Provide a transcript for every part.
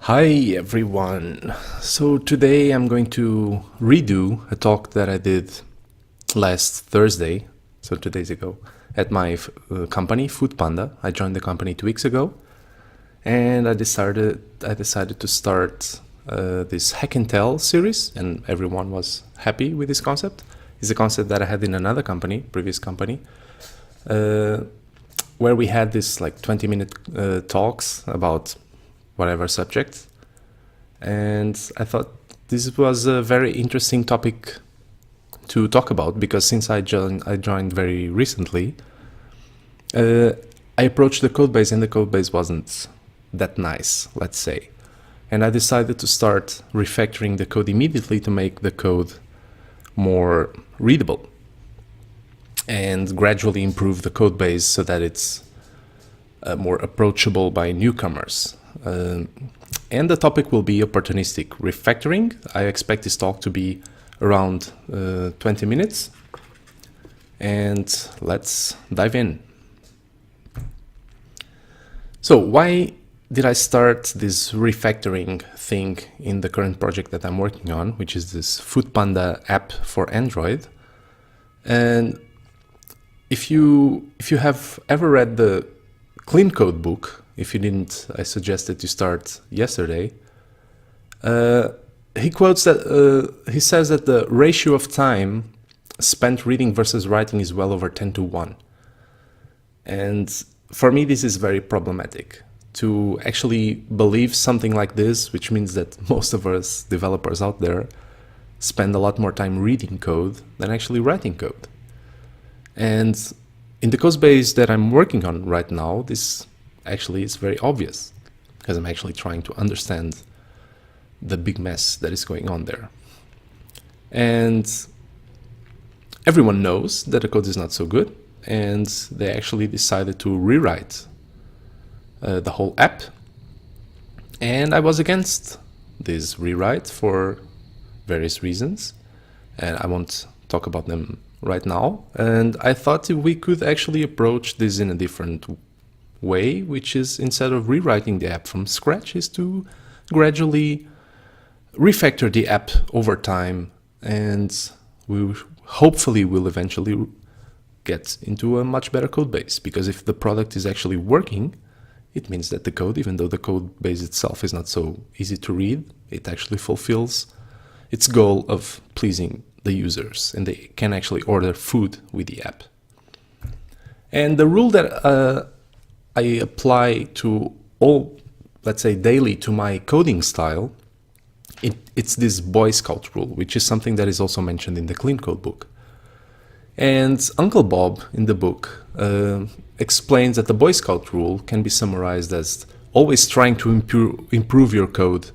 Hi everyone. So today I'm going to redo a talk that I did last Thursday, so 2 days ago, at my company Foodpanda. I joined the company 2 weeks ago, and I decided to start this Hack and Tell series, and everyone was happy with this concept. It's a concept that I had in another company, previous company, where we had this like 20-minute talks about whatever subject. And I thought this was a very interesting topic to talk about because since I joined very recently, I approached the code base and the code base wasn't that nice, let's say. And I decided to start refactoring the code immediately to make the code more readable and gradually improve the code base so that it's more approachable by newcomers. And the topic will be opportunistic refactoring. I expect this talk to be around 20 minutes. And let's dive in. So why did I start this refactoring thing in the current project that I'm working on, which is this Foodpanda app for Android? And if you have ever read the Clean Code book, if you didn't, I suggested you start yesterday. He quotes that he says that the ratio of time spent reading versus writing is well over 10:1. And for me, this is very problematic. To actually believe something like this, which means that most of us developers out there spend a lot more time reading code than actually writing code. And in the code base that I'm working on right now, this actually is very obvious because I'm actually trying to understand the big mess that is going on there. And everyone knows that the code is not so good, and they actually decided to rewrite the whole app. And I was against this rewrite for various reasons, and I won't talk about them right now. And I thought we could actually approach this in a different way, which is instead of rewriting the app from scratch, is to gradually refactor the app over time, and we hopefully will eventually get into a much better code base, because if the product is actually working, it means that the code, even though the code base itself is not so easy to read, it actually fulfills its goal of pleasing the users, and they can actually order food with the app. And the rule that I apply to all, let's say daily, to my coding style, it's this Boy Scout rule, which is something that is also mentioned in the Clean Code book. And Uncle Bob in the book explains that the Boy Scout rule can be summarized as always trying to improve your code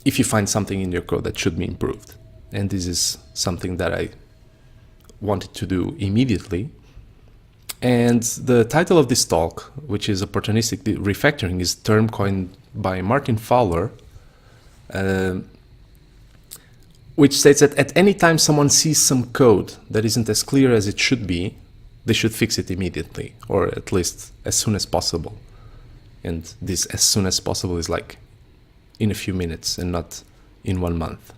if you find something in your code that should be improved. And this is something that I wanted to do immediately. And the title of this talk, which is Opportunistic Refactoring, is a term coined by Martin Fowler, which states that at any time someone sees some code that isn't as clear as it should be, they should fix it immediately, or at least as soon as possible. And this as soon as possible is like in a few minutes and not in 1 month,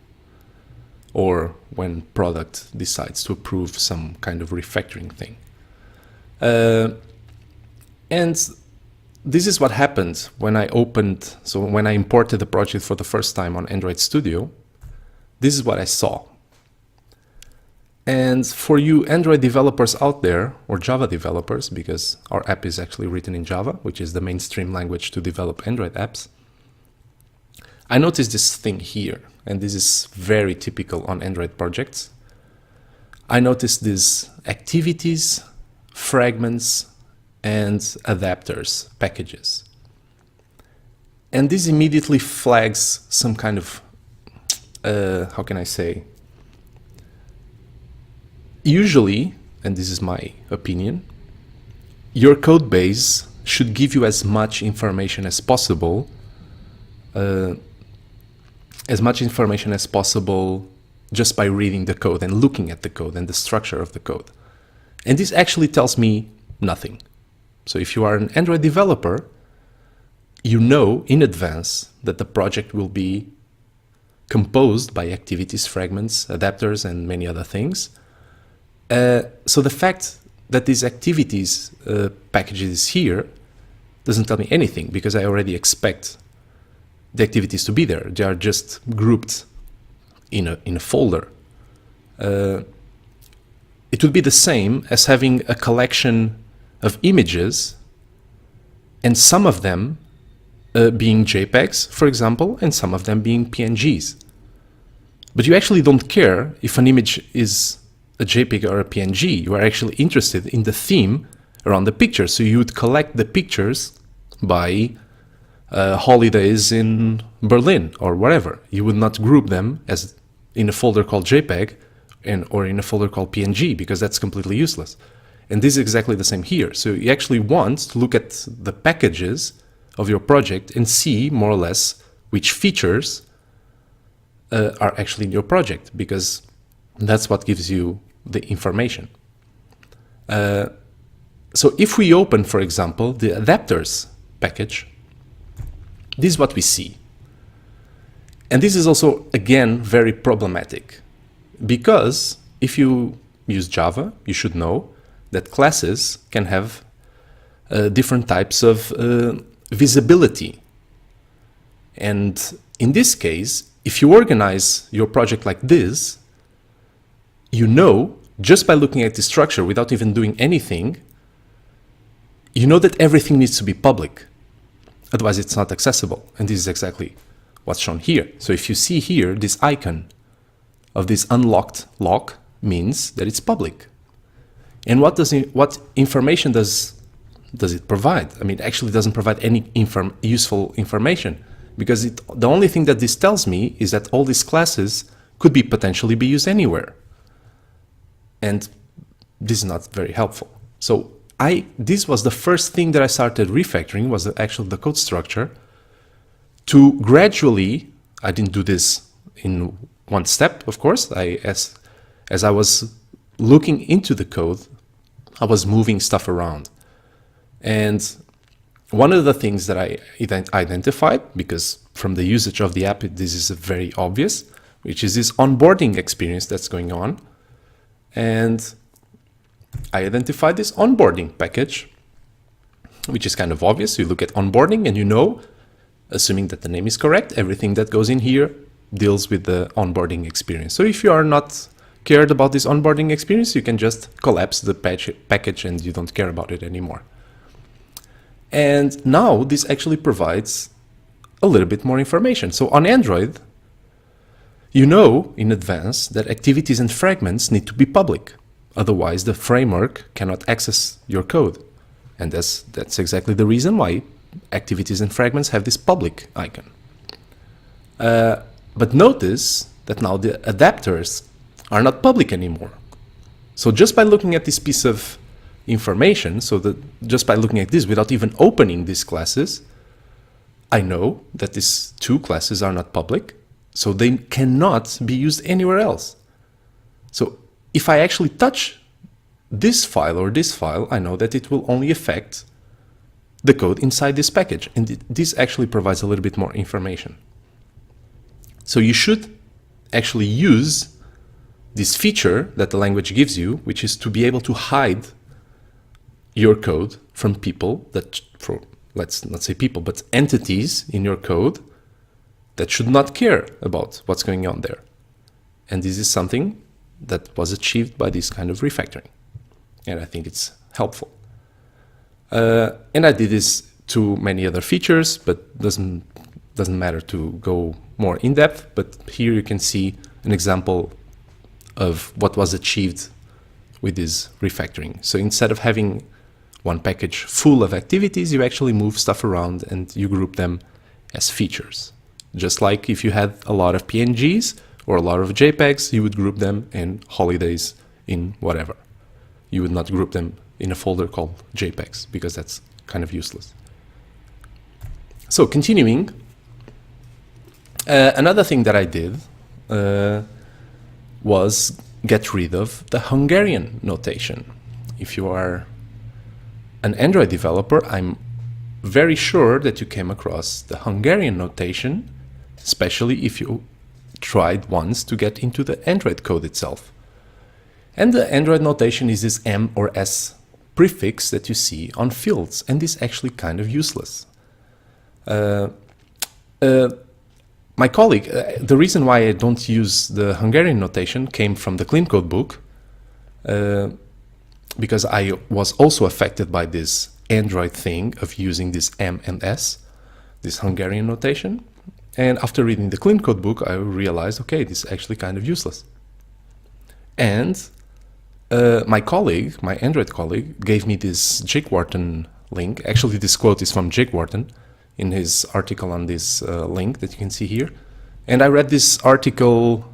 or when product decides to approve some kind of refactoring thing. And this is what happened when I when I imported the project for the first time on Android Studio. This is what I saw. And for you Android developers out there, or Java developers, because our app is actually written in Java, which is the mainstream language to develop Android apps, I noticed this thing here, and this is very typical on Android projects. I noticed these activities, fragments, and adapters, packages. And this immediately flags some kind of, how can I say? Usually, and this is my opinion, your code base should give you as much information as possible, just by reading the code and looking at the code and the structure of the code. And this actually tells me nothing. So if you are an Android developer, you know in advance that the project will be composed by activities, fragments, adapters, and many other things. So the fact that these activities package is here doesn't tell me anything, because I already expect the activities to be there. They are just grouped in a folder. It would be the same as having a collection of images and some of them being JPEGs, for example, and some of them being PNGs. But you actually don't care if an image is a JPEG or a PNG. You are actually interested in the theme around the picture. So you would collect the pictures by holidays in Berlin or whatever. You would not group them as in a folder called JPEG or in a folder called PNG, because that's completely useless. And this is exactly the same here. So you actually want to look at the packages of your project and see more or less which features are actually in your project, because that's what gives you the information. So if we open, for example, the adapters package, this is what we see. And this is also, again, very problematic, because if you use Java, you should know that classes can have different types of visibility. And in this case, if you organize your project like this, you know, just by looking at the structure without even doing anything, you know that everything needs to be public. Otherwise, it's not accessible. And this is exactly what's shown here. So if you see here, this icon of this unlocked lock means that it's public. And what information does it provide? I mean, it actually doesn't provide any useful information, because the only thing that this tells me is that all these classes could potentially be used anywhere. And this is not very helpful. So this was the first thing that I started refactoring, was actually the code structure, to gradually, I didn't do this in one step, of course. As I was looking into the code, I was moving stuff around. And one of the things that I identified, because from the usage of the app, this is very obvious, which is this onboarding experience that's going on. And I identified this onboarding package, which is kind of obvious. You look at onboarding and you know, assuming that the name is correct, everything that goes in here deals with the onboarding experience. So if you are not cared about this onboarding experience, you can just collapse the package and you don't care about it anymore. And now this actually provides a little bit more information. So on Android, you know in advance that activities and fragments need to be public. Otherwise, the framework cannot access your code. And that's exactly the reason why activities and fragments have this public icon. But notice that now the adapters are not public anymore. So just by looking at this piece of information, just by looking at this without even opening these classes, I know that these two classes are not public, so they cannot be used anywhere else. So if I actually touch this file or this file, I know that it will only affect the code inside this package. And this actually provides a little bit more information. So you should actually use this feature that the language gives you, which is to be able to hide your code from people let's not say people, but entities in your code that should not care about what's going on there. And this is something that was achieved by this kind of refactoring. And I think it's helpful. And I did this to many other features, but doesn't matter to go more in depth. But here you can see an example of what was achieved with this refactoring. So instead of having one package full of activities, you actually move stuff around and you group them as features. Just like if you had a lot of PNGs or a lot of JPEGs, you would group them in holidays in whatever. You would not group them in a folder called JPEGs, because that's kind of useless. So continuing, another thing that I did was get rid of the Hungarian notation. If you are an Android developer, I'm very sure that you came across the Hungarian notation, especially if you tried once to get into the Android code itself. And the Android notation is this M or S prefix that you see on fields, and this is actually kind of useless. My colleague, the reason why I don't use the Hungarian notation came from the clean code book, because I was also affected by this Android thing of using this M and S, this Hungarian notation. And after reading the clean code book, I realized, okay, this is actually kind of useless. And my colleague, my Android colleague, gave me this Jake Wharton link. Actually, this quote is from Jake Wharton in his article on this link that you can see here. And I read this article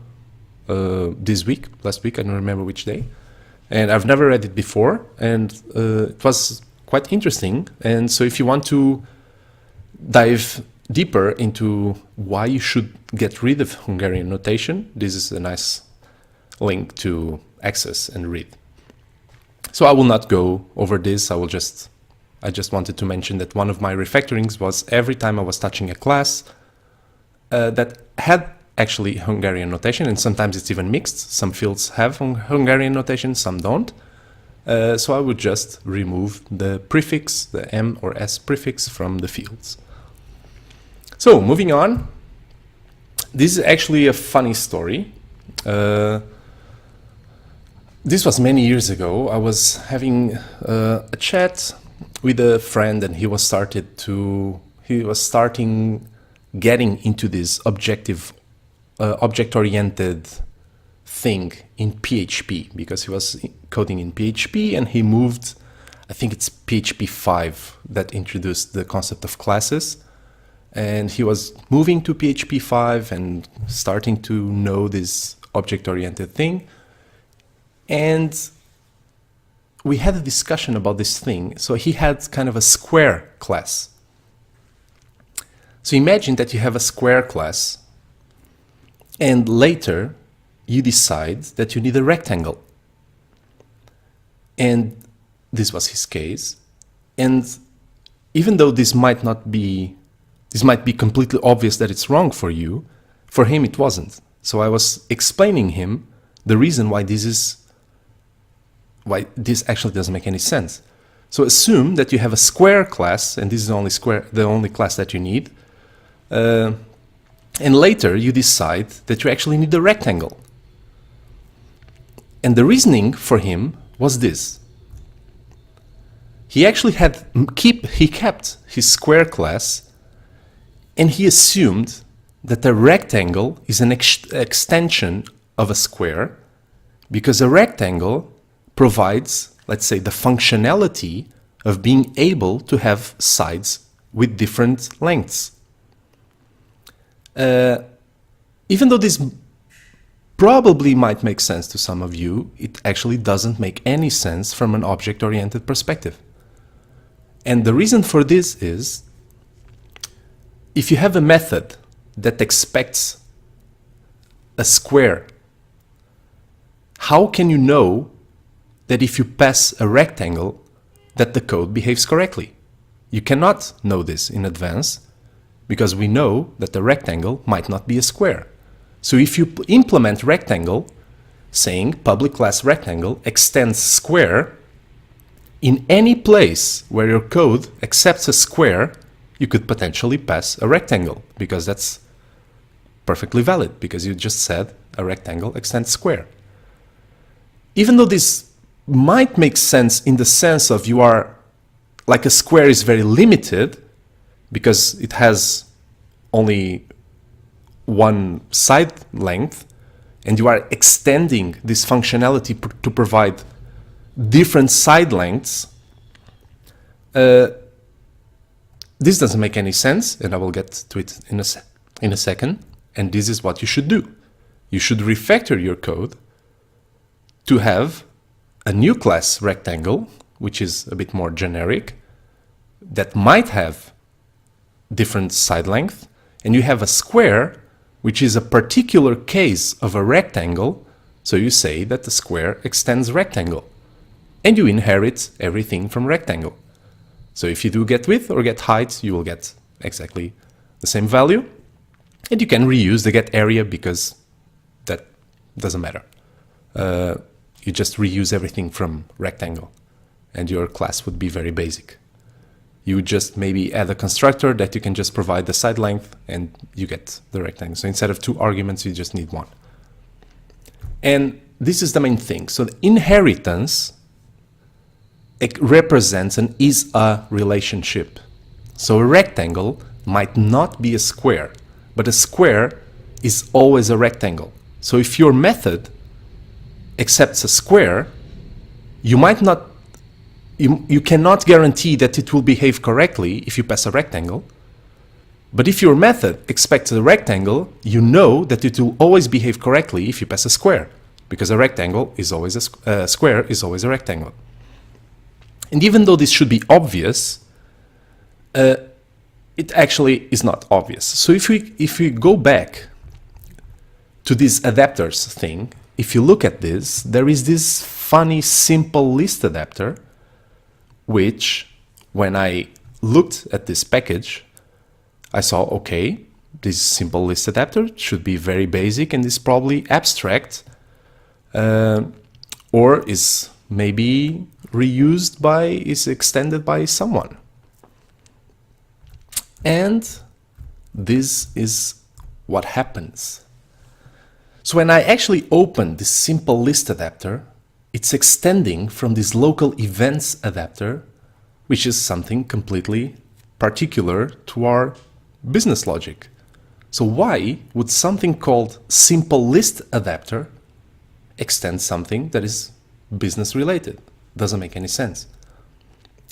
last week, I don't remember which day. And I've never read it before, and it was quite interesting. And so if you want to dive deeper into why you should get rid of Hungarian notation, this is a nice link to access and read. So I will not go over this. I just wanted to mention that one of my refactorings was every time I was touching a class that had actually Hungarian notation, and sometimes it's even mixed. Some fields have Hungarian notation, some don't. So I would just remove the prefix, the M or S prefix from the fields. So moving on, this is actually a funny story. This was many years ago. I was having a chat with a friend, and he was starting getting into this object-oriented thing in PHP, because he was coding in PHP and he moved, I think it's PHP 5 that introduced the concept of classes. And he was moving to PHP 5 and starting to know this object-oriented thing. And we had a discussion about this thing. So he had kind of a square class. So imagine that you have a square class, and later you decide that you need a rectangle. And this was his case. And even though this might be completely obvious that it's wrong for you, for him it wasn't. So I was explaining him the reason why this actually doesn't make any sense. So assume that you have a square class, and this is the only class that you need. And later you decide that you actually need a rectangle. And the reasoning for him was this. He actually kept his square class, and he assumed that a rectangle is an extension of a square, because a rectangle provides, let's say, the functionality of being able to have sides with different lengths. Even though this probably might make sense to some of you, it actually doesn't make any sense from an object-oriented perspective. And the reason for this is, if you have a method that expects a square, how can you know that if you pass a rectangle, that the code behaves correctly? You cannot know this in advance, because we know that the rectangle might not be a square. So if you implement rectangle, saying public class rectangle extends square, in any place where your code accepts a square, you could potentially pass a rectangle, because that's perfectly valid, because you just said a rectangle extends square. Even though this might make sense in the sense of like a square is very limited, because it has only one side length, and you are extending this functionality to provide different side lengths, this doesn't make any sense, and I will get to it in a second. And this is what you should do. You should refactor your code to have a new class rectangle, which is a bit more generic, that might have different side length, and you have a square, which is a particular case of a rectangle, so you say that the square extends rectangle, and you inherit everything from rectangle. So if you do get width or get height, you will get exactly the same value. And you can reuse the get area because that doesn't matter. You just reuse everything from rectangle and your class would be very basic. You would just maybe add a constructor that you can just provide the side length and you get the rectangle. So instead of 2 arguments, you just need 1. And this is the main thing. So the inheritance, it represents an is-a relationship. So a rectangle might not be a square, but a square is always a rectangle. So if your method accepts a square, you cannot guarantee that it will behave correctly if you pass a rectangle. But if your method expects a rectangle, you know that it will always behave correctly if you pass a square, because a rectangle is always a square is always a rectangle. And even though this should be obvious, it actually is not obvious. So if we go back to this adapters thing, if you look at this, there is this funny simple list adapter, which when I looked at this package, I saw, okay, this simple list adapter should be very basic and is probably abstract, or is maybe is extended by someone. And this is what happens. So when I actually open this simple list adapter, it's extending from this local events adapter, which is something completely particular to our business logic. So why would something called simple list adapter extend something that is business related? Doesn't make any sense.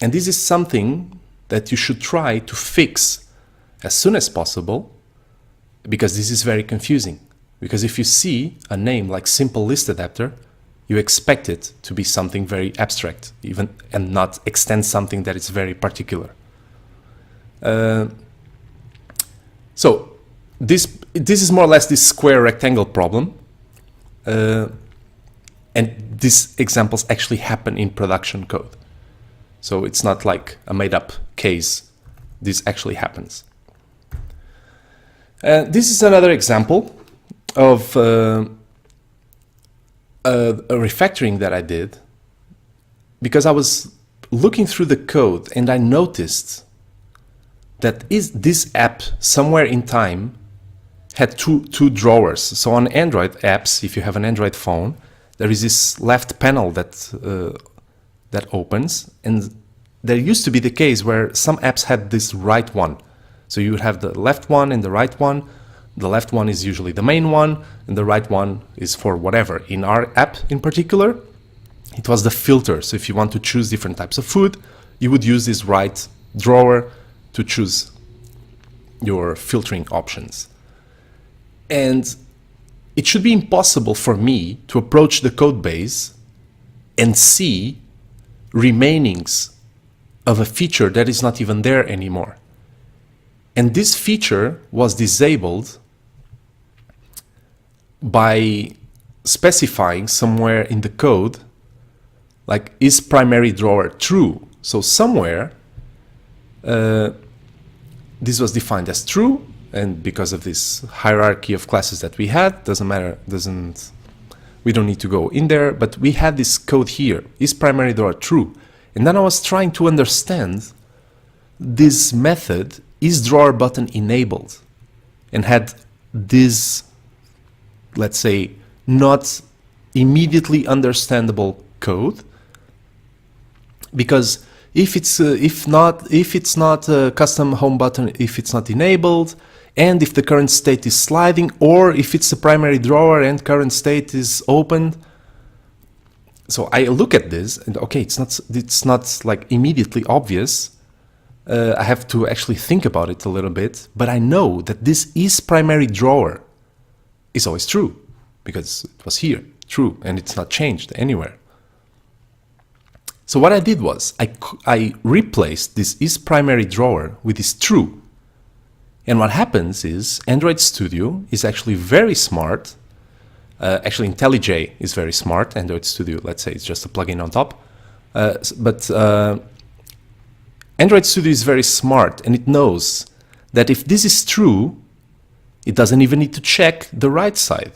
And this is something that you should try to fix as soon as possible, because this is very confusing. Because if you see a name like simple list adapter, you expect it to be something very abstract, even, and not extend something that is very particular. So this is more or less this square rectangle problem. And these examples actually happen in production code. So it's not like a made-up case. This actually happens. This is another example of a refactoring that I did, because I was looking through the code and I noticed that this app somewhere in time had two drawers. So on Android apps, if you have an Android phone, there is this left panel that opens, and there used to be the case where some apps had this right one. So you would have the left one and the right one. The left one is usually the main one, and the right one is for whatever. In our app in particular, it was the filter. So if you want to choose different types of food, you would use this right drawer to choose your filtering options. And it should be impossible for me to approach the code base and see remainings of a feature that is not even there anymore. And this feature was disabled by specifying somewhere in the code, like, is primary drawer true? So somewhere this was defined as true, and because of this hierarchy of classes that we had, doesn't matter, we don't need to go in there, but we had this code here, is primary drawer true? And then I was trying to understand this method, is drawer button enabled, and had this, let's say, not immediately understandable code, because if it's not a custom home button, if it's not enabled, and if the current state is sliding, or if it's a primary drawer and current state is opened. So I look at this and okay, it's not like immediately obvious. I have to actually think about it a little bit, but I know that this is primary drawer is always true, because it was here, true, and it's not changed anywhere. So what I did was I replaced this is primary drawer with this true. And what happens is Android Studio is actually very smart. Actually, IntelliJ is very smart. Android Studio, let's say, it's just a plugin on top. But Android Studio is very smart, and it knows that if this is true, it doesn't even need to check the right side.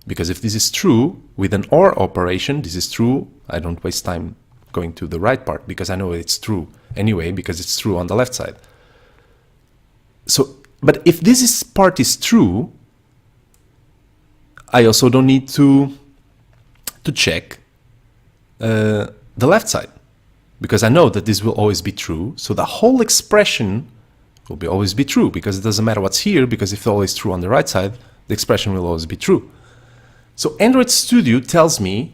Because if this is true, with an OR operation, this is true, I don't waste time going to the right part, because I know it's true anyway, because it's true on the left side. So, but if this part is true, I also don't need to check the left side, because I know that this will always be true. So the whole expression will always be true, because it doesn't matter what's here, because if it's always true on the right side, the expression will always be true. So Android Studio tells me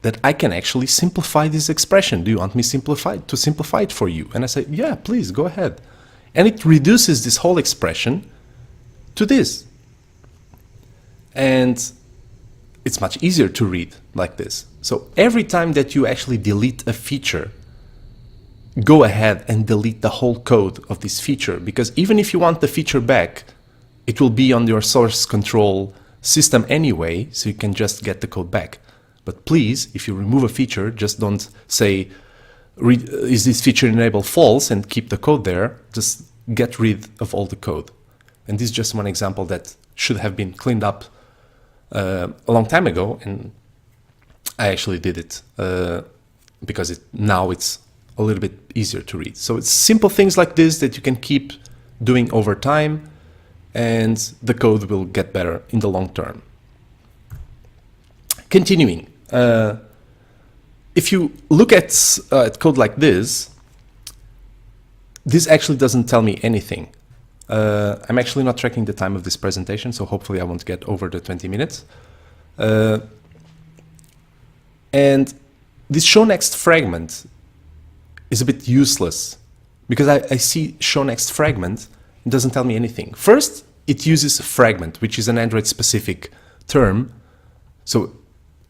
that I can actually simplify this expression. Do you want me to simplify it for you? And I say, yeah, please go ahead. And it reduces this whole expression to this. And it's much easier to read like this. So every time that you actually delete a feature, go ahead and delete the whole code of this feature, because even if you want the feature back, it will be on your source control system anyway, so you can just get the code back. But please, if you remove a feature, just don't say, is this feature enabled false, and keep the code there. Just get rid of all the code. And this is just one example that should have been cleaned up a long time ago, and I actually did it because now it's a little bit easier to read. So it's simple things like this that you can keep doing over time, and the code will get better in the long term. Continuing, if you look at code like this actually doesn't tell me anything. I'm actually not tracking the time of this presentation, so hopefully I won't get over the 20 minutes. And this show next fragment is a bit useless, because I see show next fragment, it doesn't tell me anything. First, it uses fragment, which is an Android specific term, so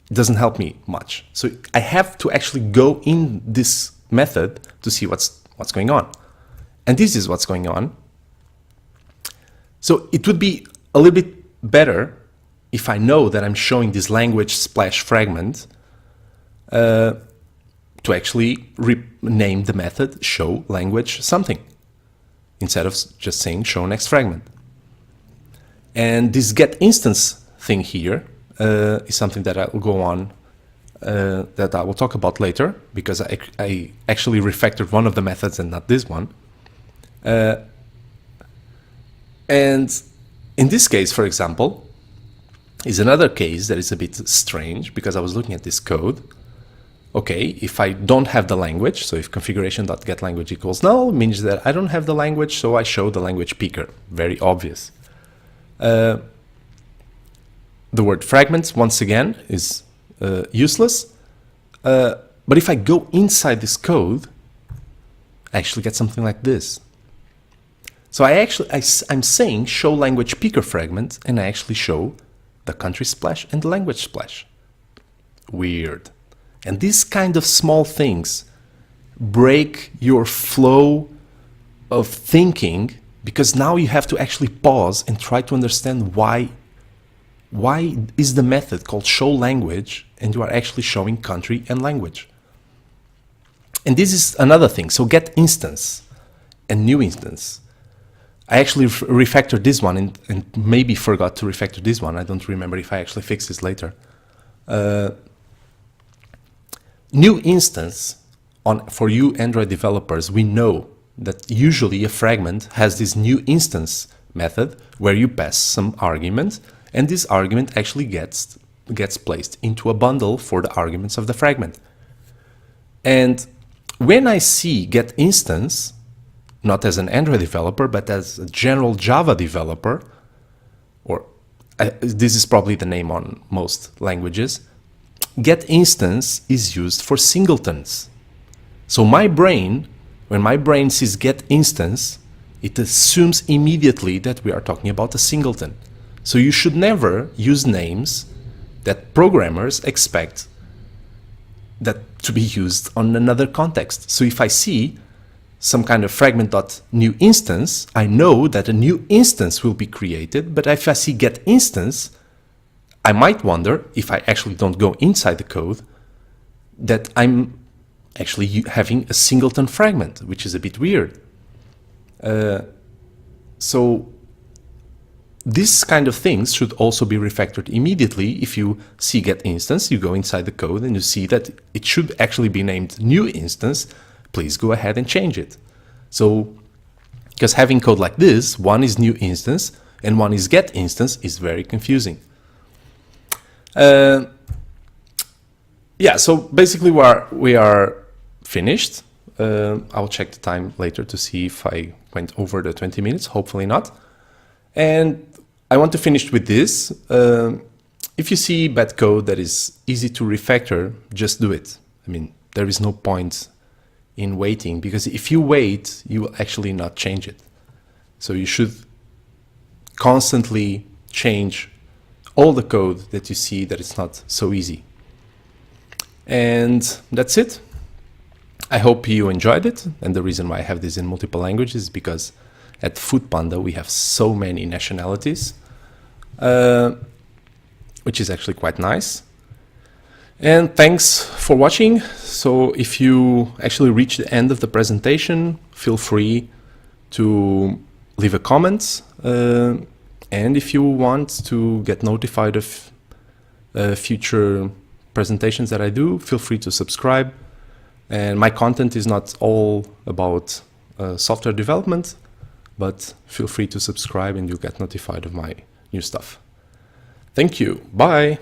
it doesn't help me much. So I have to actually go in this method to see what's going on. And this is what's going on. So it would be a little bit better if I know that I'm showing this language splash fragment to actually rename the method show language something, instead of just saying show next fragment. And this get instance thing here is something that I will go on, that I will talk about later, because I actually refactored one of the methods and not this one. And in this case, for example, is another case that is a bit strange, because I was looking at this code. Okay, if I don't have the language, so if configuration.getLanguage equals null, means that I don't have the language, so I show the language picker. Very obvious. The word fragments, once again, is useless. But if I go inside this code, I actually get something like this. So I'm saying show language picker fragment, and I actually show the country splash and the language splash. Weird. And these kind of small things break your flow of thinking, because now you have to actually pause and try to understand why is the method called show language and you are actually showing country and language. And this is another thing. So get instance and new instance. I actually refactored this one and maybe forgot to refactor this one. I don't remember if I actually fixed this later. New instance, for you Android developers, we know that usually a fragment has this new instance method where you pass some argument, and this argument actually gets placed into a bundle for the arguments of the fragment. And when I see get instance, not as an Android developer, but as a general Java developer, or this is probably the name on most languages, get instance is used for singletons. So my brain, when my brain sees get instance, it assumes immediately that we are talking about a singleton. So you should never use names that programmers expect that to be used on another context. So if I see some kind of fragment.new instance, I know that a new instance will be created, but if I see get instance, I might wonder, if I actually don't go inside the code, that I'm actually having a singleton fragment, which is a bit weird. So this kind of things should also be refactored immediately. If you see get instance, you go inside the code and you see that it should actually be named new instance. Please go ahead and change it. So, because having code like this, one is new instance and one is get instance, is very confusing. Yeah, so basically we are finished. I'll check the time later to see if I went over the 20 minutes, hopefully not. And I want to finish with this. If you see bad code that is easy to refactor, just do it. I mean, there is no point in waiting, because if you wait, you will actually not change it. So you should constantly change all the code that you see that it's not so easy. And that's it. I hope you enjoyed it. And the reason why I have this in multiple languages is because at Foodpanda we have so many nationalities, which is actually quite nice. And thanks for watching. So if you actually reach the end of the presentation, feel free to leave a comment. And if you want to get notified of future presentations that I do, feel free to subscribe. And my content is not all about software development, but feel free to subscribe and you'll get notified of my new stuff. Thank you. Bye.